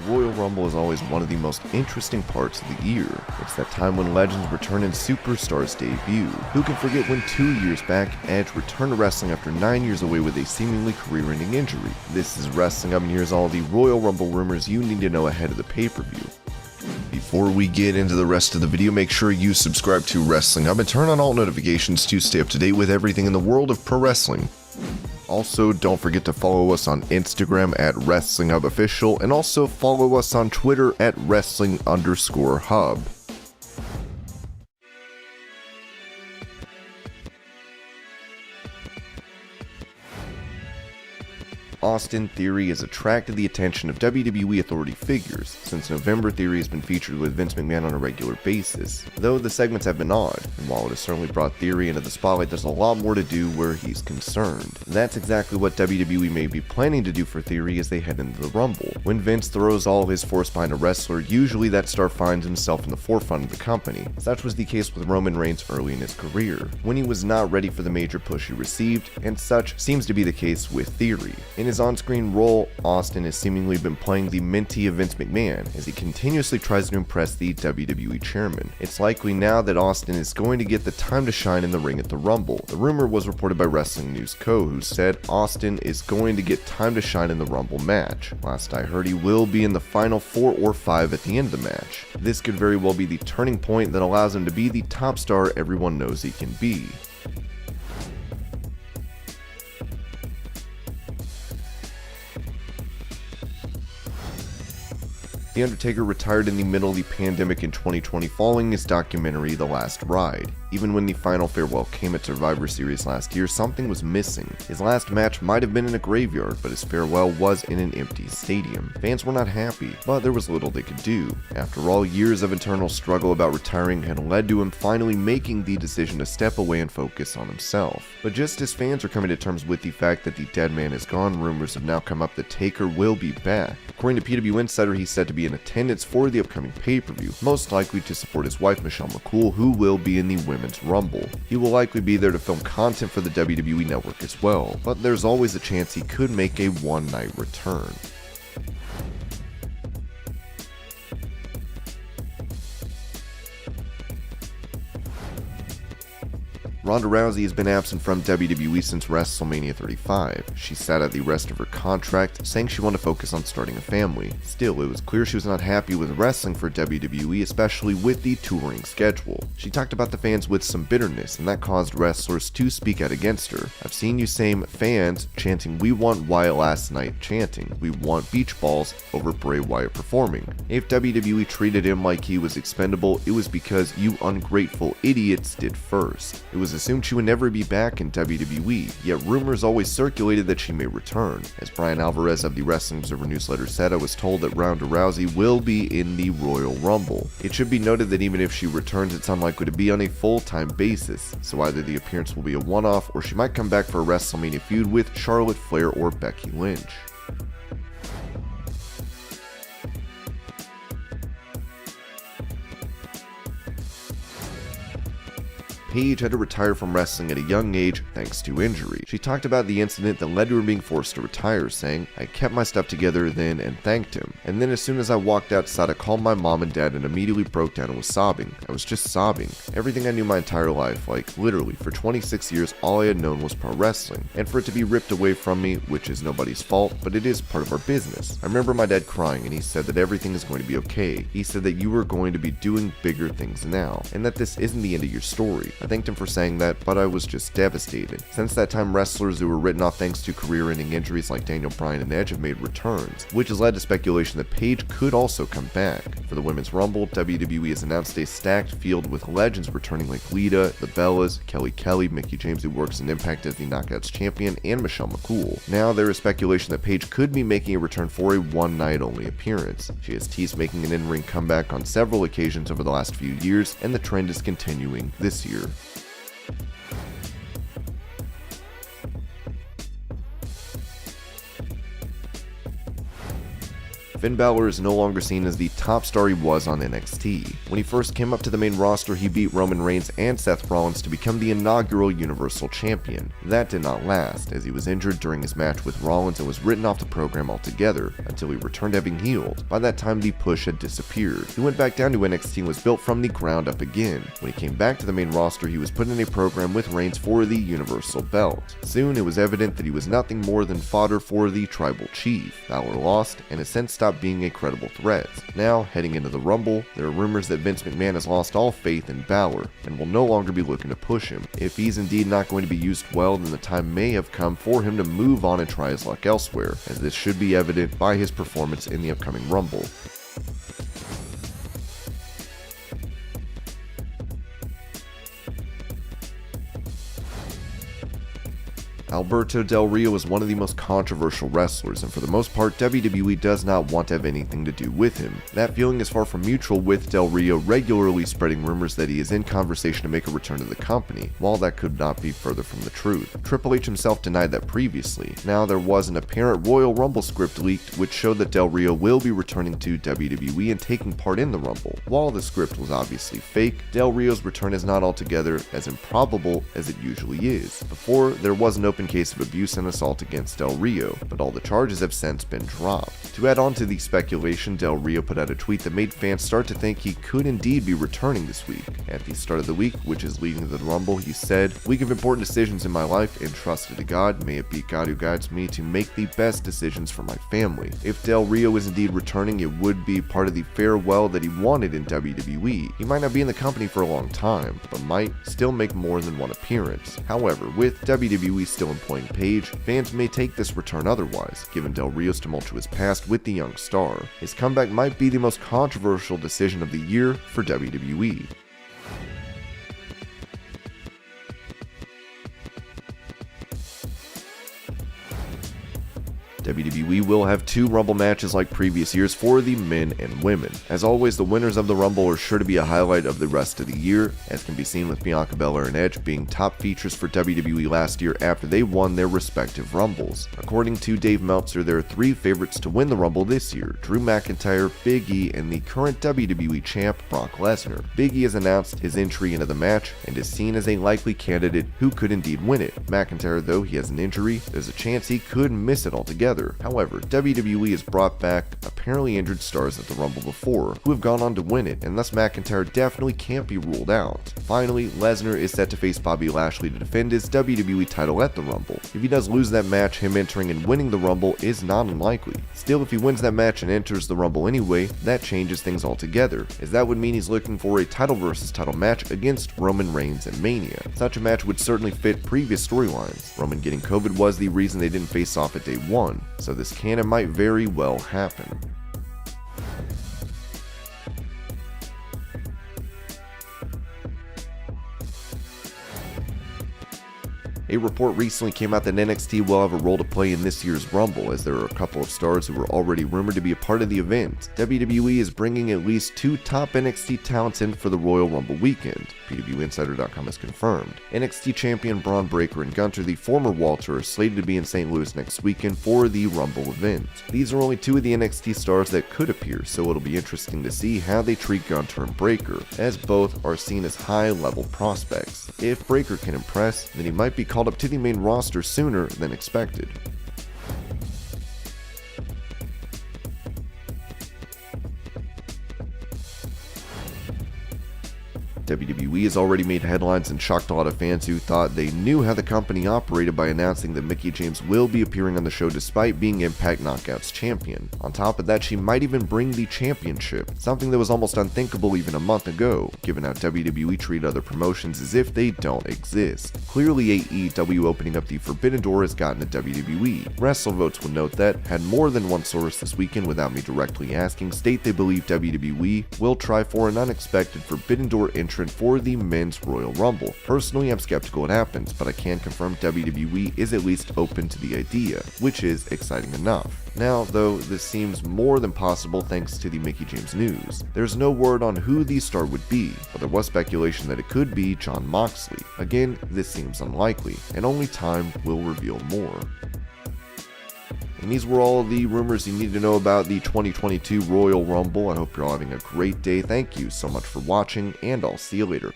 Royal Rumble is always one of the most interesting parts of the year. It's that time when legends return and superstars debut. Who can forget when 2 years back, Edge returned to wrestling after 9 years away with a seemingly career-ending injury? This is Wrestling Up, and here's all the Royal Rumble rumors you need to know ahead of the pay-per-view. Before we get into the rest of the video, make sure you subscribe to Wrestling Up and turn on all notifications to stay up to date with everything in the world of pro wrestling. Also, don't forget to follow us on Instagram at WrestlingHubOfficial and also follow us on Twitter at Wrestling_Hub. Austin Theory has attracted the attention of WWE authority figures. Since November, Theory has been featured with Vince McMahon on a regular basis, though the segments have been odd, and while it has certainly brought Theory into the spotlight, there's a lot more to do where he's concerned. That's exactly what WWE may be planning to do for Theory as they head into the Rumble. When Vince throws all his force behind a wrestler, usually that star finds himself in the forefront of the company. Such was the case with Roman Reigns early in his career, when he was not ready for the major push he received, and such seems to be the case with Theory. In his on-screen role, Austin has seemingly been playing the mentee of Vince McMahon as he continuously tries to impress the WWE chairman. It's likely now that Austin is going to get the time to shine in the ring at the Rumble. The rumor was reported by Wrestling News Co., who said Austin is going to get time to shine in the Rumble match. Last I heard, he will be in the final 4 or 5 at the end of the match. This could very well be the turning point that allows him to be the top star everyone knows he can be. The Undertaker retired in the middle of the pandemic in 2020 following his documentary The Last Ride. Even when the final farewell came at Survivor Series last year, something was missing. His last match might have been in a graveyard, but his farewell was in an empty stadium. Fans were not happy, but there was little they could do. After all, years of internal struggle about retiring had led to him finally making the decision to step away and focus on himself. But just as fans are coming to terms with the fact that the dead man is gone, rumors have now come up that Taker will be back. According to PW Insider, he's said to be in attendance for the upcoming pay-per-view, most likely to support his wife Michelle McCool, who will be in the Women's Rumble. He will likely be there to film content for the WWE Network as well, but there's always a chance he could make a one-night return. Ronda Rousey has been absent from WWE since WrestleMania 35. She sat out the rest of her contract, saying she wanted to focus on starting a family. Still, it was clear she was not happy with wrestling for WWE, especially with the touring schedule. She talked about the fans with some bitterness, and that caused wrestlers to speak out against her. "I've seen you same fans chanting 'We want Wyatt last night,' chanting 'We want beach balls' over Bray Wyatt performing. If WWE treated him like he was expendable, it was because you ungrateful idiots did first." It was assumed she would never be back in WWE, yet rumors always circulated that she may return. As Brian Alvarez of the Wrestling Observer newsletter said, "I was told that Ronda Rousey will be in the Royal Rumble." It should be noted that even if she returns, it's unlikely to be on a full-time basis, so either the appearance will be a one-off or she might come back for a WrestleMania feud with Charlotte Flair or Becky Lynch. Paige had to retire from wrestling at a young age thanks to injury. She talked about the incident that led to her being forced to retire, saying, "I kept my stuff together then and thanked him. And then as soon as I walked outside, I called my mom and dad and immediately broke down and was sobbing. I was just sobbing. Everything I knew my entire life, like literally for 26 years, all I had known was pro wrestling. And for it to be ripped away from me, which is nobody's fault, but it is part of our business. I remember my dad crying and he said that everything is going to be okay. He said that you are going to be doing bigger things now, and that this isn't the end of your story. I thanked him for saying that, but I was just devastated." Since that time, wrestlers who were written off thanks to career-ending injuries like Daniel Bryan and Edge have made returns, which has led to speculation that Paige could also come back. For the Women's Rumble, WWE has announced a stacked field with legends returning like Lita, the Bellas, Kelly, Mickie James, who works in Impact as the Knockouts champion, and Michelle McCool. Now there is speculation that Paige could be making a return for a one-night only appearance. She has teased making an in-ring comeback on several occasions over the last few years, and the trend is continuing this year. Finn Balor is no longer seen as the top star he was on NXT. When he first came up to the main roster, he beat Roman Reigns and Seth Rollins to become the inaugural Universal Champion. That did not last, as he was injured during his match with Rollins and was written off the program altogether until he returned having healed. By that time, the push had disappeared. He went back down to NXT and was built from the ground up again. When he came back to the main roster, he was put in a program with Reigns for the Universal belt. Soon, it was evident that he was nothing more than fodder for the Tribal Chief. Balor lost and has since stopped being a credible threat. Now, heading into the Rumble, there are rumors that Vince McMahon has lost all faith in Balor and will no longer be looking to push him. If he's indeed not going to be used well, then the time may have come for him to move on and try his luck elsewhere, as this should be evident by his performance in the upcoming Rumble. Alberto Del Rio is one of the most controversial wrestlers, and for the most part, WWE does not want to have anything to do with him. That feeling is far from mutual, with Del Rio regularly spreading rumors that he is in conversation to make a return to the company, while that could not be further from the truth. Triple H himself denied that previously. Now, there was an apparent Royal Rumble script leaked which showed that Del Rio will be returning to WWE and taking part in the Rumble. While the script was obviously fake, Del Rio's return is not altogether as improbable as it usually is. Before, there was an open case of abuse and assault against Del Rio, but all the charges have since been dropped. To add on to the speculation, Del Rio put out a tweet that made fans start to think he could indeed be returning this week. At the start of the week, which is leading to the Rumble, he said, "Week of important decisions in my life, and trusted to God, may it be God who guides me to make the best decisions for my family." If Del Rio is indeed returning, it would be part of the farewell that he wanted in WWE. He might not be in the company for a long time, but might still make more than one appearance. However, with WWE still employing Paige, fans may take this return otherwise, given Del Rio's tumultuous past with the young star. His comeback might be the most controversial decision of the year for WWE. WWE will have 2 Rumble matches like previous years for the men and women. As always, the winners of the Rumble are sure to be a highlight of the rest of the year, as can be seen with Bianca Belair and Edge being top features for WWE last year after they won their respective Rumbles. According to Dave Meltzer, there are 3 favorites to win the Rumble this year: Drew McIntyre, Big E, and the current WWE champ Brock Lesnar. Big E has announced his entry into the match and is seen as a likely candidate who could indeed win it. McIntyre, though he has an injury, there's a chance he could miss it altogether. However, WWE has brought back apparently injured stars at the Rumble before, who have gone on to win it, and thus McIntyre definitely can't be ruled out. Finally, Lesnar is set to face Bobby Lashley to defend his WWE title at the Rumble. If he does lose that match, him entering and winning the Rumble is not unlikely. Still, if he wins that match and enters the Rumble anyway, that changes things altogether, as that would mean he's looking for a title versus title match against Roman Reigns at Mania. Such a match would certainly fit previous storylines. Roman getting COVID was the reason they didn't face off at day 1. So this can and might very well happen. A report recently came out that NXT will have a role to play in this year's Rumble, as there are a couple of stars who are already rumored to be a part of the event. WWE is bringing at least 2 top NXT talents in for the Royal Rumble weekend. PWInsider.com has confirmed. NXT champion Braun Breaker and Gunter, the former Walter, are slated to be in St. Louis next weekend for the Rumble event. These are only 2 of the NXT stars that could appear, so it'll be interesting to see how they treat Gunter and Breaker, as both are seen as high-level prospects. If Breaker can impress, then he might be called up to the main roster sooner than expected. WWE has already made headlines and shocked a lot of fans who thought they knew how the company operated by announcing that Mickie James will be appearing on the show despite being Impact Knockouts champion. On top of that, she might even bring the championship, something that was almost unthinkable even a month ago, given how WWE treat other promotions as if they don't exist. Clearly, AEW opening up the Forbidden Door has gotten to WWE. WrestleVotes will note that, had more than one source this weekend without me directly asking state they believe WWE will try for an unexpected Forbidden Door entrant for the Men's Royal Rumble. Personally, I'm skeptical it happens, but I can confirm WWE is at least open to the idea, which is exciting enough. Now, though, this seems more than possible thanks to the Mickie James news. There's no word on who the star would be, but there was speculation that it could be Jon Moxley. Again, this seems unlikely, and only time will reveal more. And these were all the rumors you need to know about the 2022 Royal Rumble. I hope you're all having a great day. Thank you so much for watching, and I'll see you later.